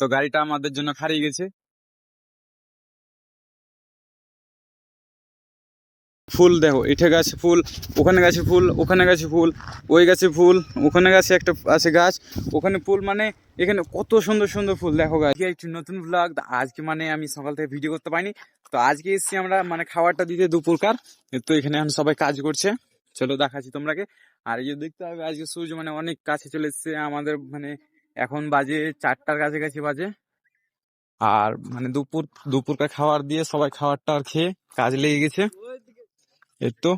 তো গাড়িটা আমাদের জন্য হারিয়ে গেছে। ফুল দেখো, এটা গাছে ফুল, ওখানে গাছে ফুল, ওখানে গাছে ফুল, ওই গাছে ফুল, ওখানে গাছে একটা আছে গাছ, ওখানে ফুল, মানে এখানে কত সুন্দর সুন্দর ফুল দেখো গাছ। একটি নতুন ব্লগ আজকে, মানে আমি সকাল থেকে ভিডিও করতে পারিনি, তো আজকে এসেছি আমরা মানে খাবারটা দিতে দুপুরকার। তো এখানে এখন সবাই কাজ করছে, চলো দেখাচ্ছি তোমরাকে। আর এই যে দেখতে হবে আজকে সূর্য মানে অনেক কাছে চলে এসছে আমাদের, মানে এখন বাজে 4টার কাছাকাছি বাজে। আর মানে দুপুরকার খাবার দিয়ে সবাই খাবারটা আর খেয়ে কাজ লেগে গেছে। এই তো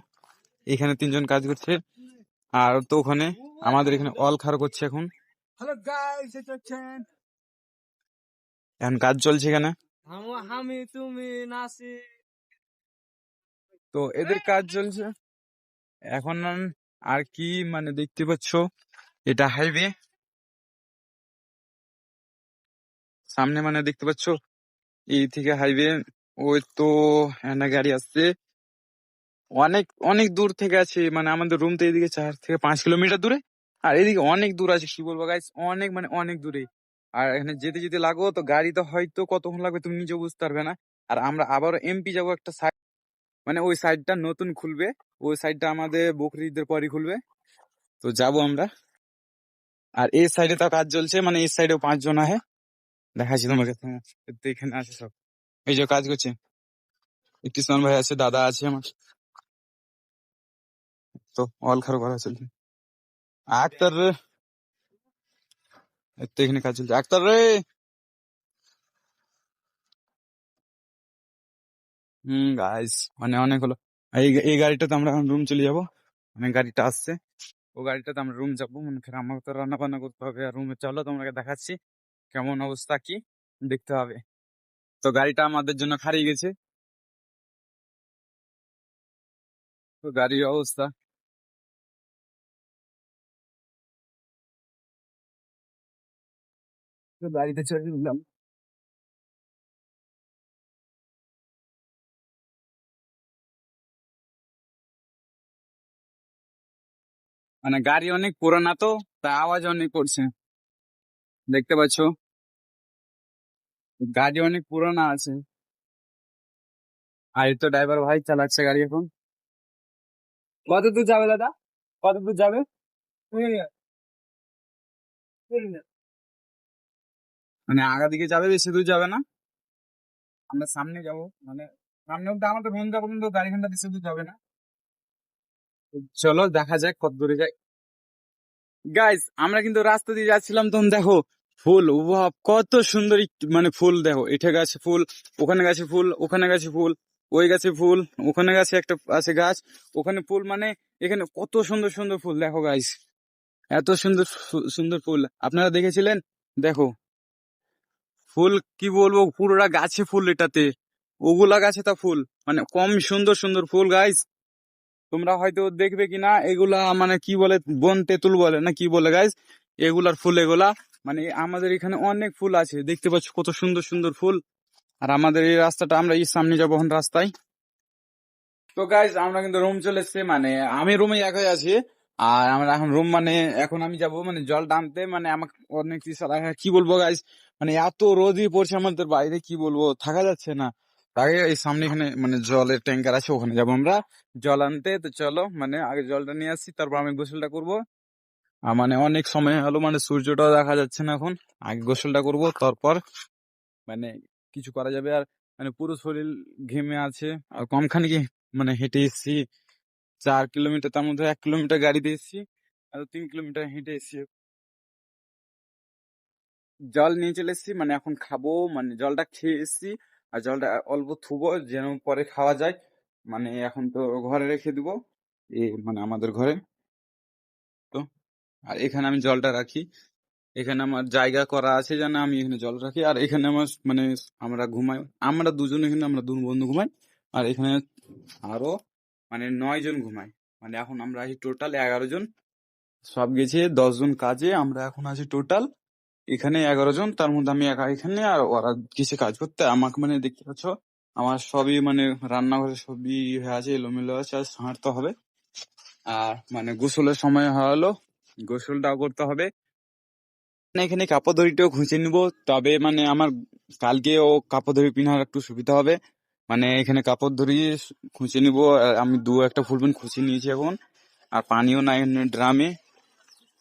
এখানে 3জন কাজ করছে, আর তো ওখানে আমাদের এখানে অল খার করছে এখন। এখন কাজ চলছে এখানে, তো এদের কাজ চলছে এখন। আর কি মানে দেখতে পাচ্ছ, এটা হাইওয়ে সামনে, মানে দেখতে পাচ্ছ এই থেকে হাইওয়ে। ওই তো একটা গাড়ি আসছে, অনেক অনেক দূর থেকে আছে, মানে আমাদের রুম তো এদিকে 4 থেকে 5 কিলোমিটার দূরে, আর এদিকে অনেক দূর আছে, কি বলবো গাইস, অনেক মানে অনেক দূরে। আর এখানে যেতে যেতে লাগো তো গাড়িতে হয়তো কতক্ষণ লাগবে তুমি নিজেও বুঝতে পারবে না। আর আমরা আবারও এমপি যাবো একটা সাইড, মানে ওই সাইডটা নতুন খুলবে, ওই সাইডটা আমাদের বকরি ঈদের পরই খুলবে, তো যাবো আমরা। আর এই সাইডে তো কাজ চলছে, মানে এই সাইডেও 5জন আছে, দেখাচ্ছি তোমাকে। তো এখানে আছে সব, এই যে কাজ করছে, কিষান ভাই আছে, দাদা আছে আমার, তো অল খারো করা চলছে। আক্তার রে, এই তো এখানে কাজ চলছে, আক্তার রে। গাইস মানে অনেক হলো। এই গাড়িটাতে আমরা এখন রুম চলে যাবো, মানে গাড়িটা আসছে, ও গাড়িটাতে আমরা রুম যাবো, মানে ফের আমাকে তো রান্না বান্না করতে হবে। আর রুমে চলো তোমাকে দেখাচ্ছি কেমন অবস্থা কি দেখতে হবে। তো গাড়িটা আমাদের জন্য হারিয়ে গেছে, তো গাড়ির অবস্থা, তো গাড়িতে চলে গেলাম। মানে গাড়ি অনেক পুরানা তো, তাই আওয়াজ অনেক করছে, দেখতে পাচ্ছো গাড়ি অনেক পুরানা আছে। আর এই তো ড্রাইভার ভাই চালাচ্ছে গাড়ি এখন। কত দূর যাবে দাদা, কত দূর যাবে? মানে আগা দিকে যাবে, বেশি দূর যাবে না, আমরা সামনে যাব, মানে সামনে বলতে আমাদের রুম যাবো, কিন্তু গাড়িখানটা বেশি দূর যাবে না। তো চলো দেখা যাক কত দূরে যায়। গাইস আমরা কিন্তু রাস্তা দিয়ে যাচ্ছিলাম, তখন দেখো ফুল, ওয়াও কত সুন্দর মানে ফুল দেখো, এটা গাছে ফুল, ওখানে গাছে ফুল, ওখানে গাছে ফুল, ওই গাছে ফুল, ওখানে গাছে একটা আছে গাছ, ওখানে ফুল, মানে এখানে কত সুন্দর সুন্দর ফুল দেখো গাইস, এত সুন্দর সুন্দর ফুল আপনারা দেখেছিলেন? দেখো ফুল, কি বলবো, পুরোটা গাছে ফুল এটাতে, ওগুলা গাছে তা ফুল, মানে কম সুন্দর সুন্দর ফুল গাইস। তোমরা হয়তো দেখবে কিনা এগুলা, মানে কি বলে, বন তেঁতুল বলে না কি বলে গাইস, এগুলার ফুল এগুলা। মানে আমাদের এখানে অনেক ফুল আছে, দেখতে পাচ্ছ কত সুন্দর সুন্দর ফুল। আর আমাদের এই রাস্তাটা, আমরা এই সামনে যাবো এখন রাস্তায়। তো গাইজ আমরা কিন্তু রুম চলে এসেছি, মানে আমি রুমে একাই আছি। আর আমরা এখন রুম, মানে এখন আমি যাব মানে জল টানতে, মানে আমাকে অনেক তৃষা লাগা, কি বলবো গাইজ, মানে এত রোদই পড়ছে আমাদের বাইরে, কি বলবো, থাকা যাচ্ছে না। আগে এই সামনে এখানে মানে জলের ট্যাঙ্কার আছে, ওখানে যাবো আমরা জল আনতে। তো চলো, মানে আগে জলটা নিয়ে আসি, তারপর আমি গোসলটা করবো। আর মানে অনেক সময় হলো, মানে সূর্যটাও দেখা যাচ্ছে না এখন, আগে গোসলটা করবো তারপর মানে কিছু করা যাবে। আর মানে পুরো শরীর ঘেমে আছে, আর কমখানি কি মানে হেঁটে এসেছি 4 কিলোমিটার, তার মধ্যে 1 কিলোমিটার গাড়িতে এসেছি, আর 3 কিলোমিটার হেঁটে এসেছি। জল নিয়ে চলে এসেছি, মানে এখন খাবো, মানে জলটা খেয়ে এসেছি। আর জলটা অল্প থুবো যেন পরে খাওয়া যায়, মানে এখন তো ঘরে রেখে দিব, মানে আমাদের ঘরে। তো আর এখানে আমি জলটা রাখি, এখানে আমার জায়গা করা আছে যেন আমি এখানে জল রাখি। আর এখানে আমার মানে আমরা ঘুমাই, আমরা দুজন, এখানে আমরা 2 বন্ধু ঘুমাই। আর এখানে আরো মানে 9 জন ঘুমাই, মানে এখন আমরা আছি টোটাল 11 জন। সব গেছে 10 জন কাজে, আমরা এখন আছি টোটাল এখানে 11 জন, তার মধ্যে আমি একা এখানে। আর ওরা কিছু কাজ করতে, আমাকে মানে দেখতে পাচ্ছ আমার সবই মানে রান্নাঘরে সবই হয়ে আছে, এলোমেলো আছে, আর ছাড়তে হবে। আর মানে গোসলের সময় হলো, গোসলটাও করতে হবে। না, এখানে কাপড় দড়িটাও খুঁজে নিব, তবে মানে আমার কালকে ও কাপড় দড়ি পিনার একটু সুবিধা হবে। মানে এখানে কাপড় দড়ি খুঁজে নিব। আমি একটা ফুল প্যান্ট খুঁজে নিয়েছি এখন, আর পানিও নাই ড্রামে,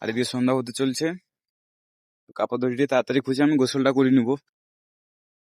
আর এদিকে সন্ধ্যা হতে চলছে। কাপড় দড়িটি তাড়াতাড়ি খুঁজে আমি গোসলটা করে নিব।